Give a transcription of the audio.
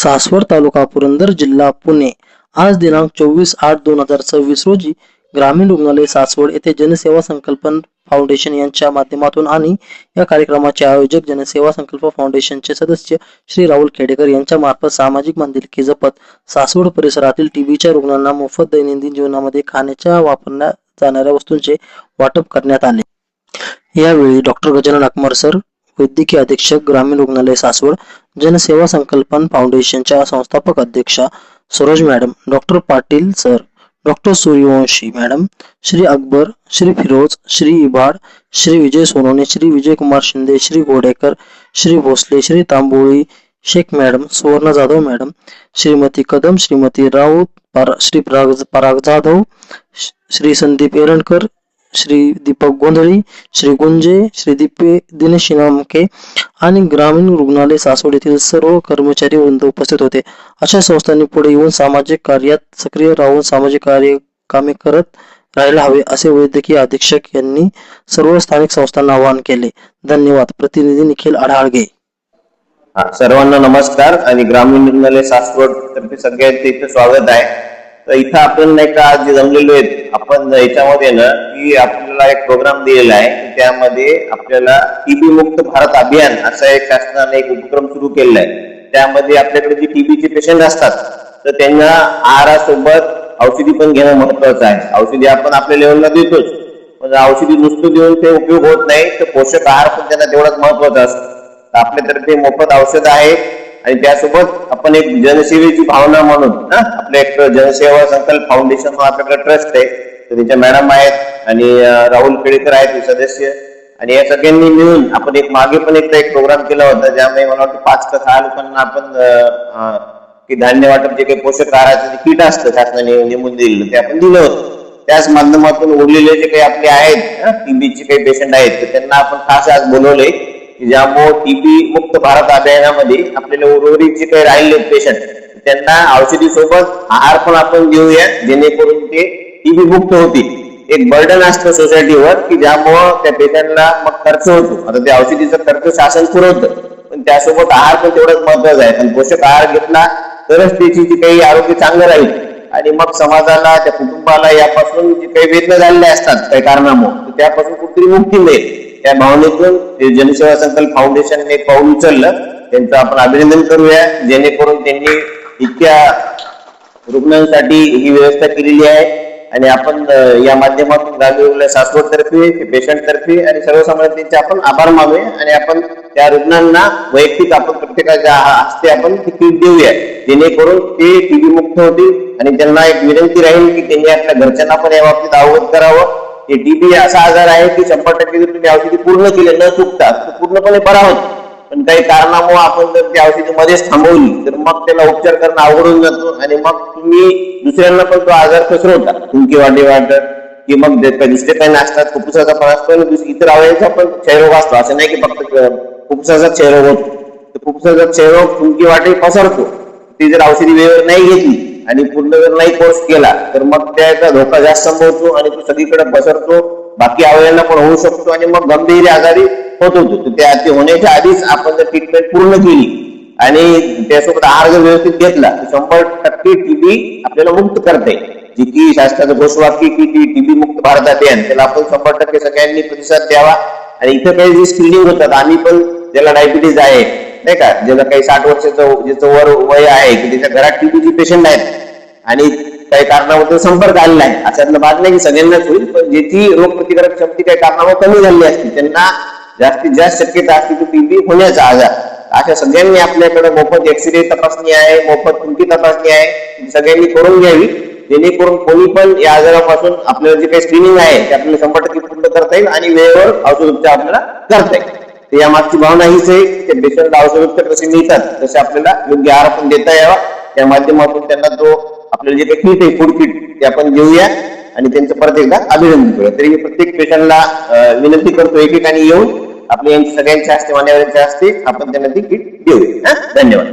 सासवड तालुका पुरंदर जिल्हा पुणे आज दिनांक 24/8/2026 रोजी ग्रामीण रुग्णालय सासवड येथे जनसेवा संकल्पन फाउंडेशन यांच्या माध्यमातून आणि या कार्यक्रमाचे आयोजक जनसेवा संकल्प फाउंडेशनचे सदस्य श्री राहुल खेडेकर यांच्या मार्फत सामाजिक बांधिलकी जपत सासवड परिसरातील टीबीच्या रुग्णांना मोफत दैनंदिन जीवनामध्ये खाण्याच्या वापरल्या जाणाऱ्या वस्तूंचे वाटप करण्यात आले। यावेळी डॉक्टर गजानन अकमर सर, वैद्यकीय अधीक्षक ग्रामीण रुग्णालय सासवड, जनसेवा संकल्पन फाउंडेशनच्या संस्थापक अध्यक्षा Saroj madam, doctor Patil sir, doctor Suryavanshi madam, Shri Akbar, Shri Firoz, Shri Ibad, Shri Vijay Sonone, Shri Vijay Kumar Shinde, Shri Ghodekar, Shri Bhosale, Shri Tamboli Shaikh madam, Suvarna Jadhav madam, Shrimati Kadam, Shrimati Raut, Shri Parag Jadhav, Shri Sandeep Erandkar, Shri Deepak Gondhali, Shri गुंजे, श्री दिनेश शिनामके आणि ग्रामीण रुग्णालय सासवड येथील सर्व कर्मचारी वृंद उपस्थित होते। अशा संस्थांनी पुढे येऊन सामाजिक कार्यात सक्रिय राहून सामाजिक कामे करत राहायला हवे असे वैद्यकीय अधीक्षक यांनी सर्व स्थानिक संस्थांना आवाहन केले। धन्यवाद। प्रतिनिधी निखिल आढाळगे। सर्वांना नमस्कार आणि ग्रामीण रुग्णालय सासवड तर्फे सगळ्यांचे इथे स्वागत आहे। तर इथं आपण नाही का आज जे जमलेलो आहेत आपण याच्यामध्ये ना की आपल्याला एक प्रोग्राम दिलेला आहे, त्यामध्ये आपल्याला टीबी मुक्त भारत अभियान असा एक शासनाने एक उपक्रम सुरू केलेला आहे। त्यामध्ये आपल्याकडे जे टीबीचे पेशंट असतात तर त्यांना आहारासोबत औषधी पण घेणं महत्वाचं आहे। औषधी आपण आपल्या लेवलला देतोच, पण औषधी नुसतं देऊन ते उपयोग होत नाही, तर पोषक आहार पण त्यांना तेवढाच महत्वाचा असतो। आपल्यातर्फे मोफत औषध आहे आणि त्यासोबत आपण एक जनसेवेची भावना म्हणून आपलं एक जनसेवा संकल्प फाउंडेशन आपल्याकडे ट्रस्ट आहे, तर त्याच्या मॅडम आहेत आणि राहुल खेडेकर आहेत सदस्य, आणि या सगळ्यांनी मिळून आपण एक मागे पण एक प्रोग्राम केला होता, ज्यामध्ये मला वाटतं 5 का 6 लोकांना आपण की धान्य वाटप जे काही पोषक आहाराचं जे किट असतं शासनाने नेमून दिलेलं ते आपण दिलं होतं। त्याच माध्यमातून उरलेले जे काही आपले आहेत टीबीचे काही पेशंट आहेत तर त्यांना आपण खास आज बोलवले की ज्यामुळे टीबी मुक्त भारत अभियानामध्ये आपल्याला उर्वरित जे काही राहिले पेशंट त्यांना औषधी सोबत आहार पण आपण देऊया, जेणेकरून ते टीबी मुक्त होतील। एक बर्डन असतं सोसायटीवर की ज्यामुळं त्या पेशंटला मग खर्च होतो, आता त्या औषधीचा खर्च शासन पुरवतं, पण त्यासोबत आहार पण तेवढाच महत्वाचा आहे। पण पोषक आहार घेतला तरच त्याची जी काही आरोग्य चांगलं राहील आणि मग समाजाला त्या कुटुंबाला यापासून जे काही वेदना झालेल्या असतात काही कारणामुळे त्यापासून कुठेतरी मुक्ती मिळेल। या भावनेतून जनसेवा संकल्प फाउंडेशनने एक पाऊल उचललं, त्यांचं आपण अभिनंदन करूया, जेणेकरून त्यांनी इतक्या रुग्णांसाठी ही व्यवस्था केलेली आहे। आणि आपण या माध्यमातून ग्रामीण रुग्णालय सासवड तर्फे, पेशंट तर्फे आणि सर्वसामान्यांचे आपण आभार मानूया आणि आपण त्या रुग्णांना वैयक्तिक आपण प्रत्येकाच्या हस्ते आपण किट देऊया, जेणेकरून ते टीबी मुक्त होतील। आणि त्यांना एक विनंती राहील की त्यांनी आपल्या घरच्यांना पण या बाबतीत अवगत करावं। टीबी असा आजार आहे की 100% जर तुम्ही औषधी पूर्ण केले न चुकता तर पूर्णपणे बरा होतो, पण काही कारणामुळे आपण जर त्या औषधी मध्येच थांबवली तर मग त्याला उपचार करणं अवघड होऊन जातो आणि मग तुम्ही दुसऱ्यांना पण तो आजार पसरवता, तुमची वाढत की मग दुसरे काही नसतात, फुफ्फुसाचा पण असतो, इतर अवयवांचा पण क्षयरोग असतो। असं नाही की फक्त फुफ्फुसाचा क्षयरोग होतो, तर फुफ्फुसाचा क्षयरोग तुमची वाटे पसरतो। ती जर औषधी वेळेवर नाही घेतली आणि पूर्ण जर नाही कोर्स केला तर मग त्याचा धोका जास्त संभवतो आणि तो सगळीकडे पसरतो, बाकी अवयवांना पण होऊ शकतो आणि मग गंभीर आजारी होत होतो। त्या होण्याच्या आधीच आपण जर ट्रीटमेंट पूर्ण केली आणि त्यासोबत आहार जर व्यवस्थित घेतला तर 100% टीबी आपल्याला मुक्त करता येईल। जी की शासनाचं घोषवाक्य की टीबी मुक्त भारत अभियान, त्याला आपण 100% सगळ्यांनी प्रतिसाद द्यावा। आणि इथं काही जे स्क्रीनिंग होतात, आम्ही पण ज्याला डायबिटीज आहे नाही का, ज्याला काही 60 वर्षाचं ज्याचं वय आहे की त्याच्या घरात टीबीचे पेशंट आहेत आणि काही कारणामुळे संपर्क आलेला आहे, अशातला भाग नाही की सगळ्यांनाच होईल, पण ज्याची रोगप्रतिकारक क्षमता काही कारणामुळे कमी झाली असते त्यांना जास्तीत जास्त शक्यता असते की टीबी होण्याचा आजार। अशा सगळ्यांनी आपल्याकडे मोफत एक्सरे तपासणी आहे, मोफत तुमची तपासणी आहे, सगळ्यांनी करून घ्यावी, जेणेकरून कोणी पण या आजारापासून आपल्याला जे काही स्क्रीनिंग आहे ते आपल्याला 100% पूर्ण करता येईल आणि वेळेवर औषधोपचार आपल्याला करता येईल। तर या मागची भावना हीच आहे की पेशंटला औषधोपचार कसे मिळतात तसे आपल्याला योग्य आहार पण देता यावा। त्या माध्यमातून त्यांना तो आपल्याला जे काही किट आहे फूड किट ते आपण देऊया आणि त्यांचं परत एकदा अभिनंदन करूया। तरी मी प्रत्येक पेशंटला विनंती करतो एक आणि येऊन आपल्या सगळ्यांच्या हस्ते, मान्यवरांच्या हस्ते आपण त्यांना ती किट देऊया। धन्यवाद।